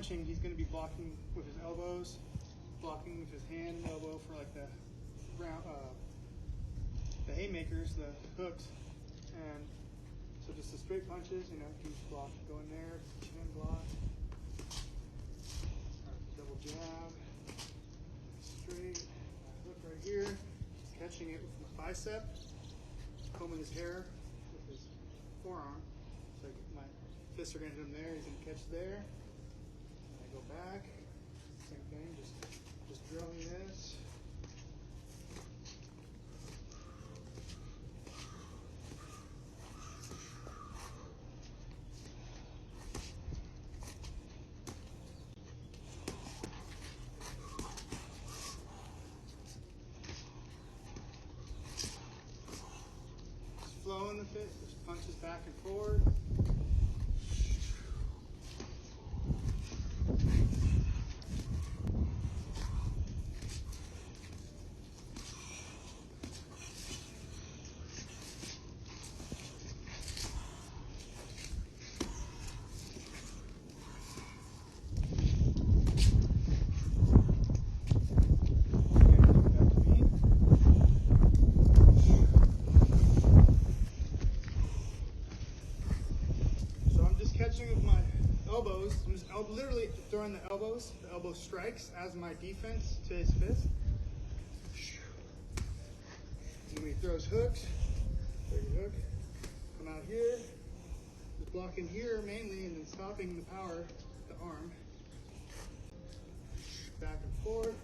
punching, he's going to be blocking with his elbows, blocking with his hand and elbow for like the haymakers, the hooks, and so just the straight punches, you know, you can just block, go in there, chin block, double jab, straight, hook right here, catching it with my bicep, combing his hair with his forearm, so my fists are going to hit him there, he's going to catch there, and I go back, same thing, just drilling this. Flow in the fist, just punches back and forward. Catching with my elbows, I'm just literally throwing the elbow strikes as my defense to his fist. And when he throws hooks, hook, come out here, just blocking here mainly, and then stopping the power, the arm. Back and forth.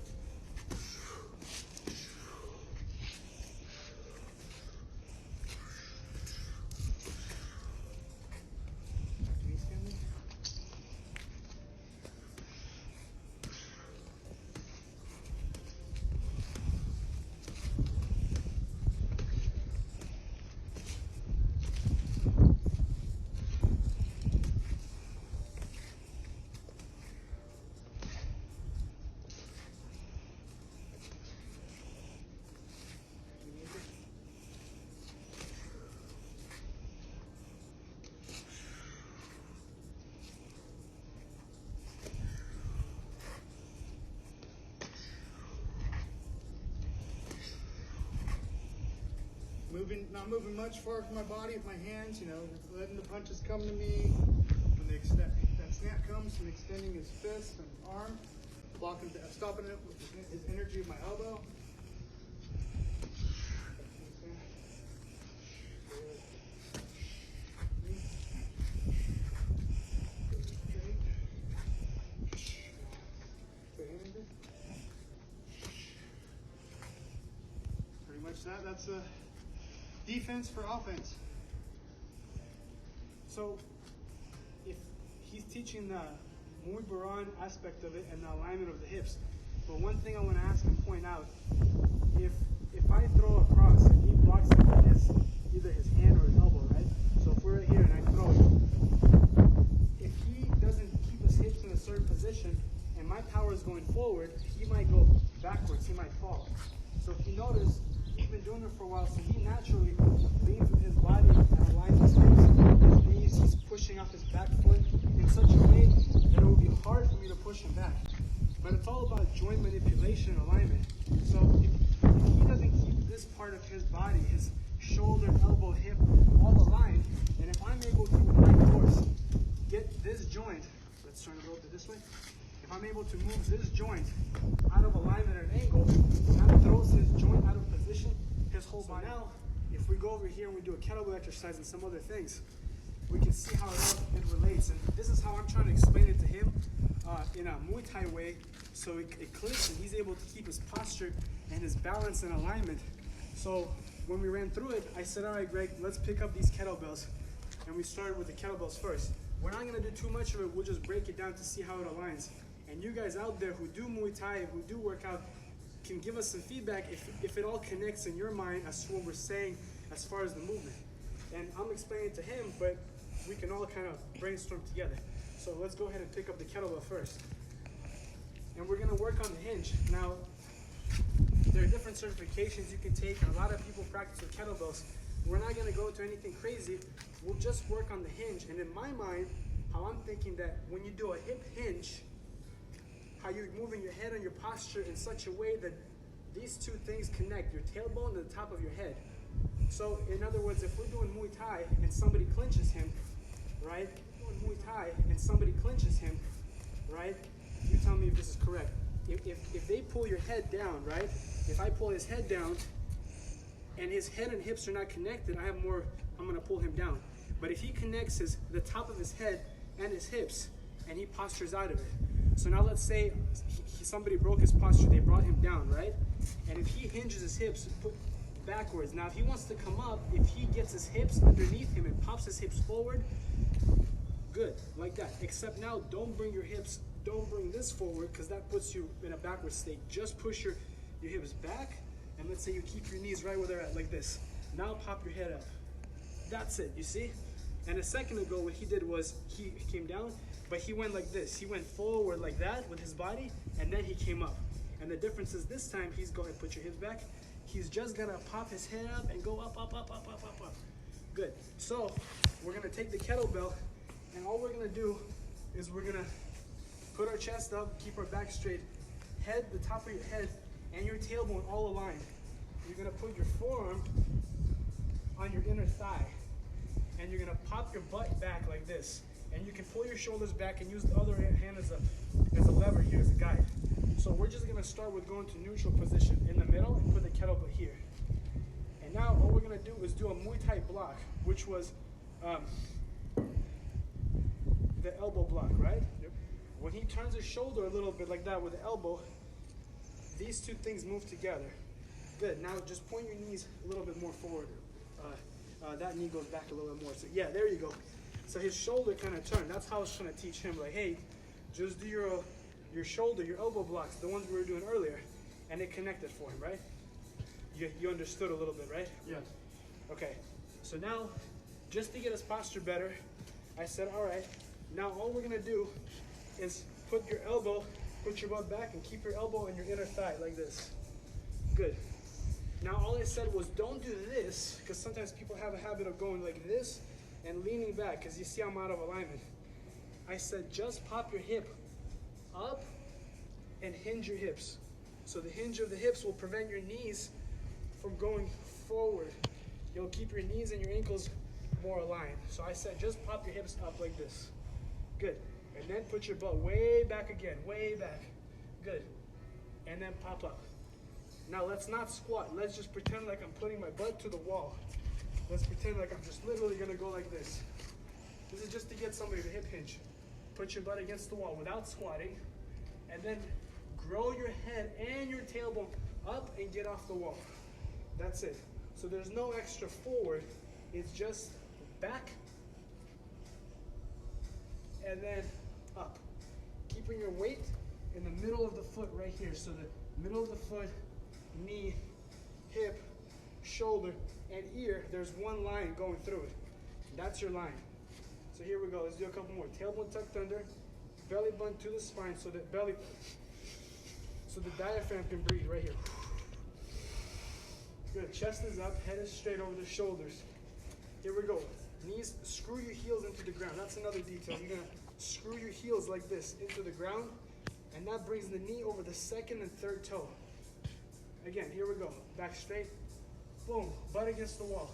Not moving much forward from my body with my hands, you know, letting the punches come to me. When that snap comes, I'm extending his fist and arm, blocking, stopping it with his energy of my elbow. Pretty much that's a defense for offense. So if he's teaching the Muay Baran aspect of it and the alignment of the hips, but one thing I want to ask and point out, if I throw a cross and he blocks it with either his hand or his elbow, right? So if we're right here and I throw it, if he doesn't keep his hips in a certain position and my power is going forward, he might go backwards, he might fall. So if you notice, he's been doing it for a while, so he naturally leans with his body and aligns his hips. He's pushing off his back foot in such a way that it will be hard for me to push him back. But it's all about joint manipulation and alignment. So if he doesn't keep this part of his body, his shoulder, elbow, hip, all aligned, and if I'm able to, with my force, get this joint, let's turn it over this way. If I'm able to move this joint out of alignment at an angle, that throws his joint out of position, his whole body. Now, if we go over here and we do a kettlebell exercise and some other things, we can see how it relates. And this is how I'm trying to explain it to him in a Muay Thai way, so it clicks and he's able to keep his posture and his balance and alignment. So when we ran through it, I said, all right, Greg, let's pick up these kettlebells. And we started with the kettlebells first. We're not gonna do too much of it, we'll just break it down to see how it aligns. And you guys out there who do Muay Thai, who do work out, can give us some feedback if it all connects in your mind as to what we're saying as far as the movement. And I'm explaining it to him, but we can all kind of brainstorm together. So let's go ahead and pick up the kettlebell first. And we're gonna work on the hinge. Now, there are different certifications you can take, and a lot of people practice with kettlebells. We're not gonna go to anything crazy. We'll just work on the hinge. And in my mind, how I'm thinking that when you do a hip hinge, how you're moving your head and your posture in such a way that these two things connect, your tailbone and the top of your head. So in other words, if we're doing Muay Thai and somebody clinches him, right? Doing Muay Thai and somebody clinches him, right? You tell me if this is correct. If they pull your head down, right? If I pull his head down and his head and hips are not connected, I'm gonna pull him down. But if he connects the top of his head and his hips and he postures out of it. So now let's say somebody broke his posture, they brought him down, right? And if he hinges his hips backwards, now if he wants to come up, if he gets his hips underneath him and pops his hips forward, good, like that. Except now, don't bring this forward because that puts you in a backward state. Just push your hips back, and let's say you keep your knees right where they're at, like this. Now pop your head up. That's it, you see? And a second ago, what he did was he came down, but he went like this. He went forward like that with his body, and then he came up. And the difference is this time, he's going to put your hips back. He's just gonna pop his head up and go up, up, up, up, up, up, up. Good. So we're gonna take the kettlebell, and all we're gonna do is we're gonna put our chest up, keep our back straight, the top of your head and your tailbone all aligned. You're gonna put your forearm on your inner thigh, and you're gonna pop your butt back like this. And you can pull your shoulders back and use the other hand as a lever here, as a guide. So we're just gonna start with going to neutral position in the middle and put the kettlebell here. And now all we're gonna do is do a Muay Thai block, which was the elbow block, right? Yep. When he turns his shoulder a little bit like that with the elbow, these two things move together. Good, now just point your knees a little bit more forward. That knee goes back a little bit more. So yeah, there you go. So his shoulder kind of turned. That's how I was trying to teach him, like, hey, just do your shoulder, your elbow blocks, the ones we were doing earlier, and it connected for him, right? You understood a little bit, right? Yeah. Okay, so now, just to get his posture better, I said, all right, now all we're gonna do is put your butt back and keep your elbow in your inner thigh like this. Good. Now all I said was don't do this, because sometimes people have a habit of going like this and leaning back, because you see I'm out of alignment. I said just pop your hip up and hinge your hips. So the hinge of the hips will prevent your knees from going forward. You'll keep your knees and your ankles more aligned. So I said just pop your hips up like this. Good. And then put your butt way back again, way back. Good. And then pop up. Now let's not squat. Let's just pretend like I'm putting my butt to the wall. Let's pretend like I'm just literally gonna go like this. This is just to get somebody to hip hinge. Put your butt against the wall without squatting, and then grow your head and your tailbone up and get off the wall. That's it. So there's no extra forward. It's just back and then up. Keeping your weight in the middle of the foot right here. So the middle of the foot, knee, hip, shoulder, and ear, there's one line going through it. That's your line. So here we go. Let's do a couple more. Tailbone tucked under, belly button to the spine, so the diaphragm can breathe right here. Good. Chest is up, head is straight over the shoulders. Here we go. Knees, screw your heels into the ground. That's another detail. You're gonna screw your heels like this into the ground, and that brings the knee over the second and third toe. Again, here we go. Back straight. Boom. Butt against the wall.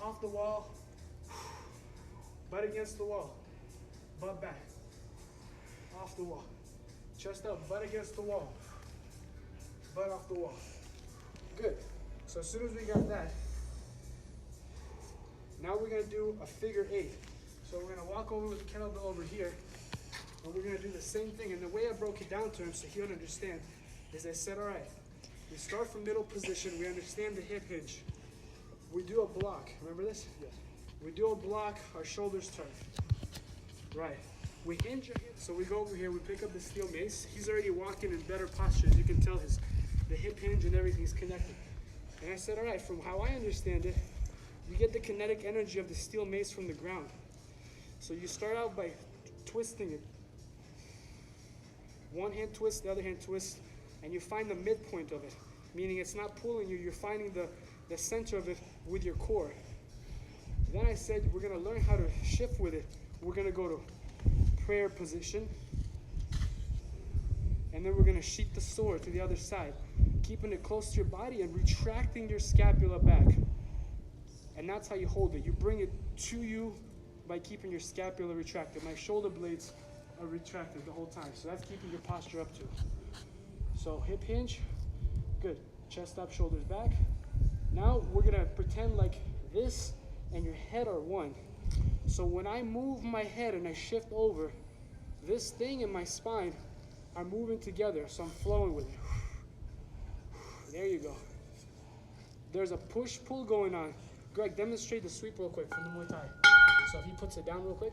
Off the wall. Butt against the wall. Butt back. Off the wall. Chest up. Butt against the wall. Butt off the wall. Good. So as soon as we got that, now we're going to do a figure 8. So we're going to walk over with the kettlebell over here, and we're going to do the same thing. And the way I broke it down to him so he would understand is I said, all right, we start from middle position. We understand the hip hinge. We do a block. Remember this? Yes. We do a block, our shoulders turn. Right. We hinge our hips. So we go over here, we pick up the steel mace. He's already walking in better posture. As you can tell, the hip hinge and everything's connected. And I said, all right, from how I understand it, you get the kinetic energy of the steel mace from the ground. So you start out by twisting it. One hand twist, the other hand twist, and you find the midpoint of it. Meaning it's not pulling you, you're finding the center of it with your core. Then I said, we're gonna learn how to shift with it. We're gonna go to prayer position. And then we're going to sheath the sword to the other side, keeping it close to your body and retracting your scapula back. And that's how you hold it. You bring it to you by keeping your scapula retracted. My shoulder blades are retracted the whole time. So that's keeping your posture up too. So hip hinge, good. Chest up, shoulders back. Now we're gonna pretend like this and your head are one. So when I move my head and I shift over, this thing and my spine are moving together. So I'm flowing with it. There you go. There's a push-pull going on. Greg, demonstrate the sweep real quick from the Muay Thai. So if he puts it down real quick.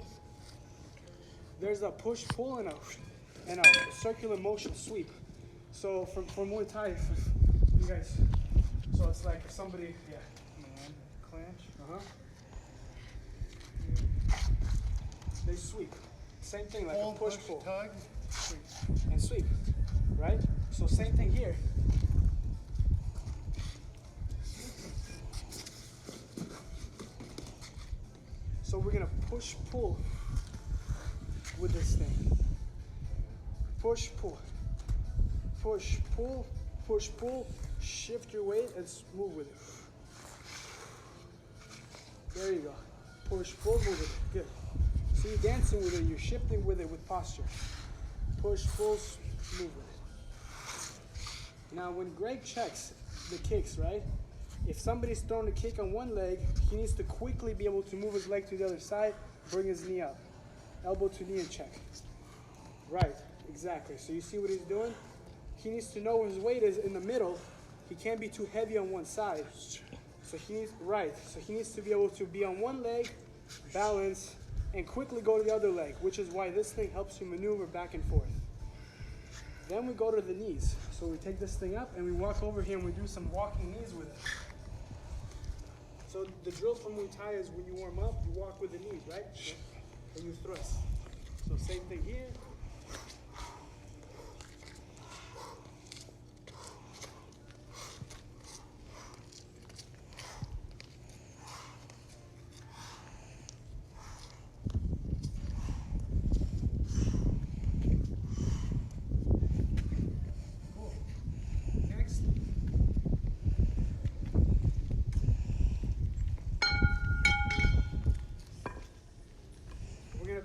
There's a push-pull and a circular motion sweep. So for Muay Thai, you guys, so it's like if somebody, yeah, clench, they sweep. Same thing, like a push-pull, tug, and sweep, right? So same thing here. So we're gonna push-pull with this thing. Push-pull, push-pull, push-pull. Shift your weight and move with it. There you go. Push-pull, move with it. Good. So you're dancing with it. You're shifting with it with posture. Push-pull, move with it. Now, when Greg checks the kicks, right? If somebody's throwing a kick on one leg, he needs to quickly be able to move his leg to the other side, bring his knee up. Elbow to knee and check. Right, exactly. So you see what he's doing? He needs to know where his weight is in the middle. He can't be too heavy on one side. So he needs to be able to be on one leg, balance, and quickly go to the other leg, which is why this thing helps you maneuver back and forth. Then we go to the knees. So we take this thing up and we walk over here and we do some walking knees with it. So the drill for Muay Thai is when you warm up, you walk with the knees, right? And you thrust. So same thing here.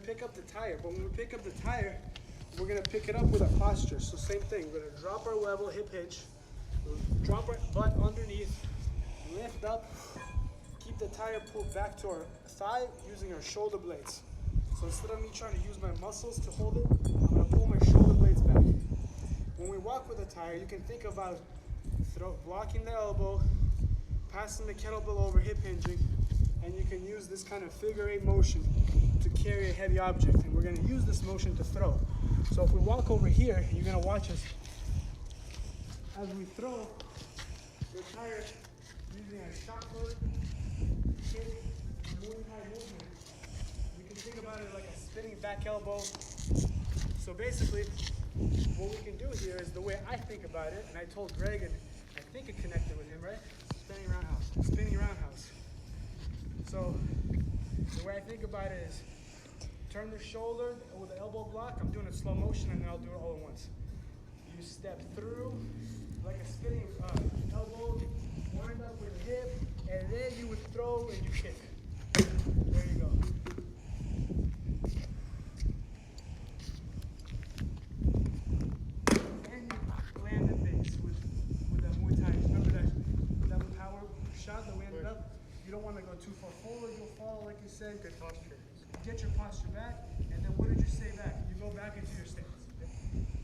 Pick up the tire, but when we pick up the tire, we're gonna pick it up with a posture. So same thing, we're gonna drop our level, hip hinge, drop our butt underneath, lift up, keep the tire pulled back to our thigh using our shoulder blades. So instead of me trying to use my muscles to hold it, I'm gonna pull my shoulder blades back. When we walk with a tire, you can think about blocking the elbow, passing the kettlebell over, hip hinging, and you can use this kind of figure eight motion to carry a heavy object, and we're going to use this motion to throw. So if we walk over here, you're going to watch us as we throw the tire using a shot put, kick, Muay Thai movement. You can think about it like a spinning back elbow. So basically, what we can do here is the way I think about it, and I told Greg, and I think it connected with him, right? Spinning roundhouse. Spinning roundhouse. So the way I think about it is turn the shoulder with the elbow block. I'm doing it slow motion and then I'll do it all at once. You step through like a spinning elbow, wind up with the hip, and then you would throw and you kick. There you go. And you land the base with that Muay Thai. Remember that power shot that we ended up? You don't want to go too far forward, you'll fall like you said. Good posture. Get your posture back, and then what did you say back? You go back into your stance,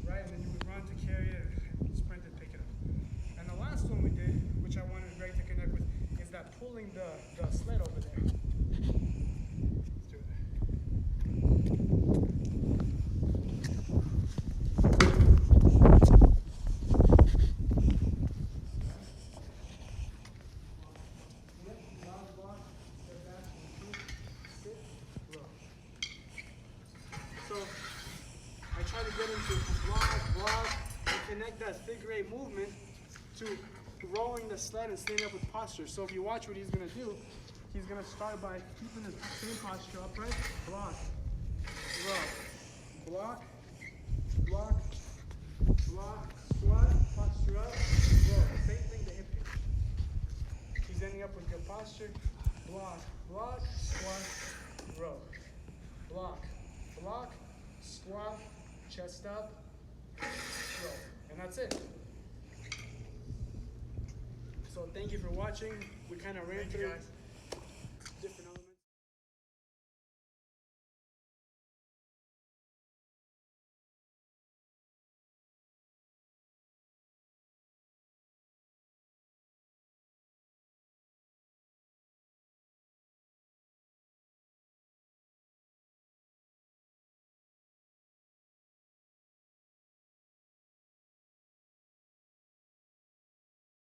right? And then you would run to carry it, and sprint and pick it up. And the last one we did, which I wanted Greg to connect with, is that pulling the sled over there. Let's do it. So I try to get into block, and connect that figure eight movement to rolling the sled and staying up with posture. So if you watch what he's going to do, he's going to start by keeping the same posture upright, block, row, block, block, block, squat, posture up, row. Same thing, the hip hinge. He's ending up with good posture. Block, block, squat, row. Block, block, squat, chest up, row. And that's it. So thank you for watching. We kind of ran through.